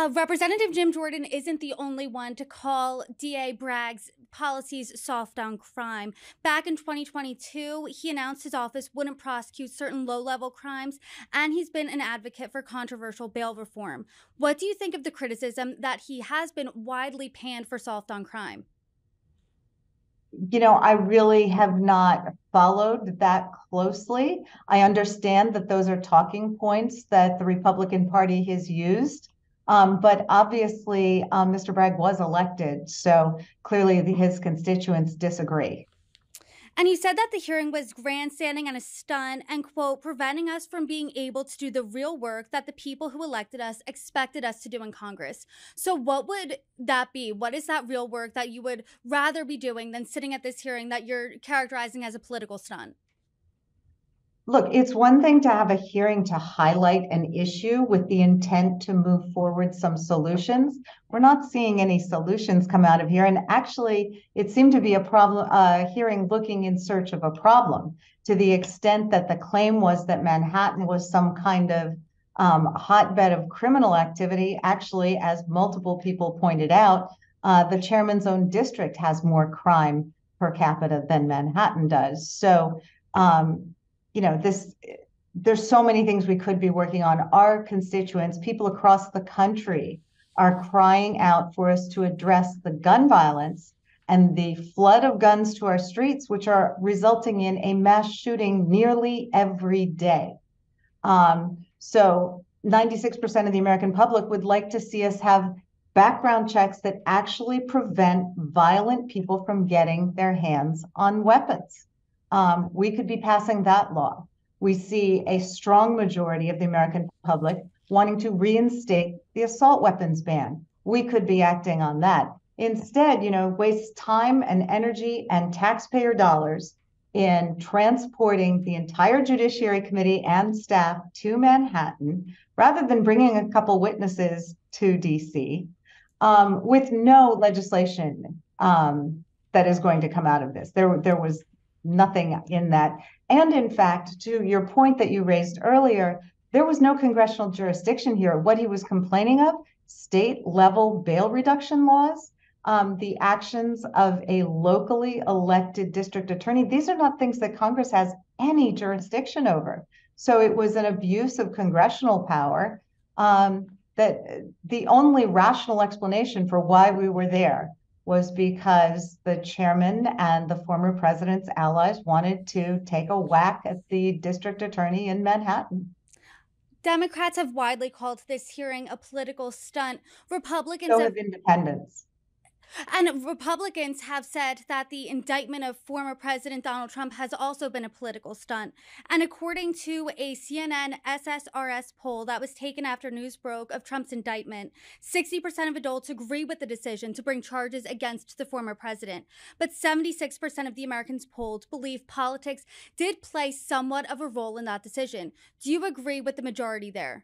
Representative Jim Jordan isn't the only one to call D.A. Bragg's policies soft on crime. Back in 2022, he announced his office wouldn't prosecute certain low-level crimes, and he's been an advocate for controversial bail reform. What do you think of the criticism that he has been widely panned for soft on crime? I really have not followed that closely. I understand that those are talking points that the Republican Party has used. But obviously, Mr. Bragg was elected, so clearly his constituents disagree. And he said that the hearing was grandstanding and a stunt and, quote, preventing us from being able to do the real work that the people who elected us expected us to do in Congress. So what would that be? What is that real work that you would rather be doing than sitting at this hearing that you're characterizing as a political stunt? Look, it's one thing to have a hearing to highlight an issue with the intent to move forward some solutions. We're not seeing any solutions come out of here. And actually, it seemed to be a hearing looking in search of a problem, to the extent that the claim was that Manhattan was some kind of hotbed of criminal activity. Actually, as multiple people pointed out, the chairman's own district has more crime per capita than Manhattan does. So, there's so many things we could be working on. Our constituents, people across the country, are crying out for us to address the gun violence and the flood of guns to our streets, which are resulting in a mass shooting nearly every day. So 96% of the American public would like to see us have background checks that actually prevent violent people from getting their hands on weapons. We could be passing that law. We see a strong majority of the American public wanting to reinstate the assault weapons ban. We could be acting on that. Instead, waste time and energy and taxpayer dollars in transporting the entire Judiciary Committee and staff to Manhattan, rather than bringing a couple witnesses to DC, with no legislation that is going to come out of this. There was nothing in that. And in fact, to your point that you raised earlier, there was no congressional jurisdiction here. What he was complaining of, state level bail reduction laws, the actions of a locally elected district attorney, these are not things that Congress has any jurisdiction over. So it was an abuse of congressional power. That the only rational explanation for why we were there was because the chairman and the former president's allies wanted to take a whack at the district attorney in Manhattan. Democrats have widely called this hearing a political stunt. Republicans So have independents. And Republicans have said that the indictment of former President Donald Trump has also been a political stunt. And according to a CNN SSRS poll that was taken after news broke of Trump's indictment, 60% of adults agree with the decision to bring charges against the former president. But 76% of the Americans polled believe politics did play somewhat of a role in that decision. Do you agree with the majority there?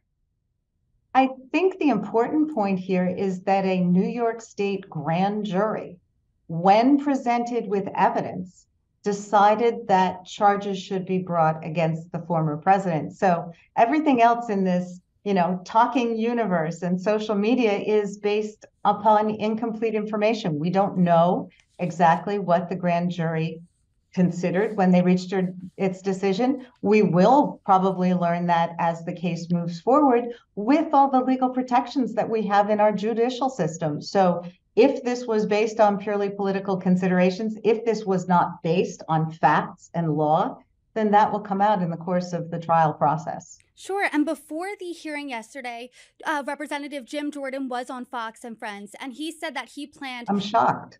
I think the important point here is that a New York State grand jury, when presented with evidence, decided that charges should be brought against the former president. So everything else in this, talking universe and social media is based upon incomplete information. We don't know exactly what the grand jury considered when they reached its decision. We will probably learn that as the case moves forward with all the legal protections that we have in our judicial system. So if this was based on purely political considerations, if this was not based on facts and law, then that will come out in the course of the trial process. Sure. And before the hearing yesterday, Representative Jim Jordan was on Fox and Friends, and he said that he planned... I'm shocked.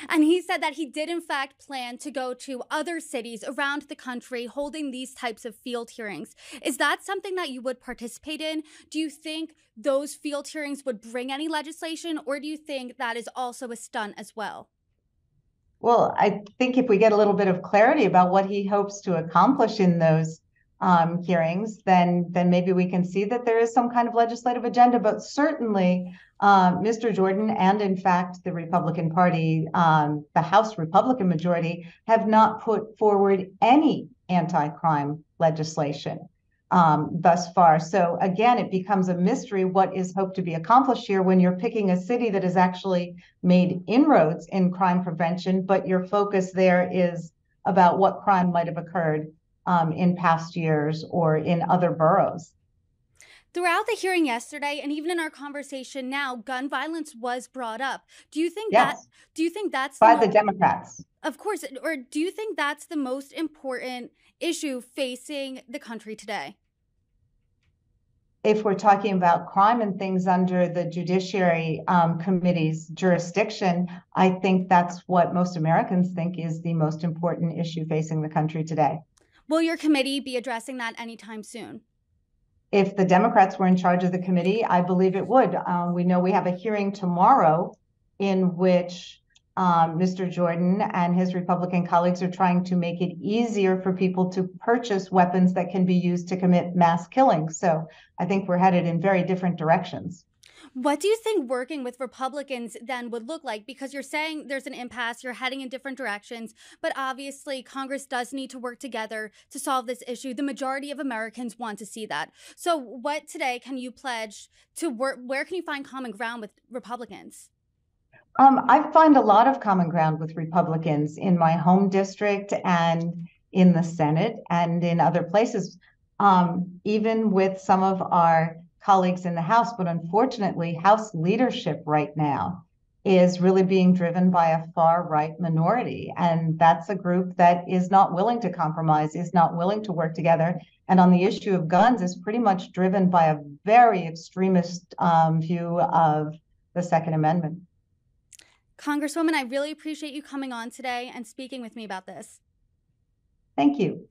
And he said that he did, in fact, plan to go to other cities around the country holding these types of field hearings. Is that something that you would participate in? Do you think those field hearings would bring any legislation, or do you think that is also a stunt as well? Well, I think if we get a little bit of clarity about what he hopes to accomplish in those hearings, then maybe we can see that there is some kind of legislative agenda. But certainly, Mr. Jordan and, in fact, the Republican Party, the House Republican majority, have not put forward any anti-crime legislation. thus far. So again, it becomes a mystery what is hoped to be accomplished here when you're picking a city that has actually made inroads in crime prevention, but your focus there is about what crime might have occurred in past years or in other boroughs. Throughout the hearing yesterday, and even in our conversation now, gun violence was brought up. Do you think Yes, that's by the Democrats. of course, or do you think that's the most important issue facing the country today? If we're talking about crime and things under the Judiciary Committee's jurisdiction, I think that's what most Americans think is the most important issue facing the country today. Will your committee be addressing that anytime soon? If the Democrats were in charge of the committee, I believe it would. We know we have a hearing tomorrow in which Mr. Jordan and his Republican colleagues are trying to make it easier for people to purchase weapons that can be used to commit mass killings. So I think we're headed in very different directions. What do you think working with Republicans then would look like? Because you're saying there's an impasse, you're heading in different directions, but obviously Congress does need to work together to solve this issue. The majority of Americans want to see that. So what today can you pledge to work? Where can you find common ground with Republicans? I find a lot of common ground with Republicans in my home district and in the Senate and in other places, even with some of our colleagues in the House. But unfortunately, House leadership right now is really being driven by a far right minority. And that's a group that is not willing to compromise, is not willing to work together. And on the issue of guns is pretty much driven by a very extremist view of the Second Amendment. Congresswoman, I really appreciate you coming on today and speaking with me about this. Thank you.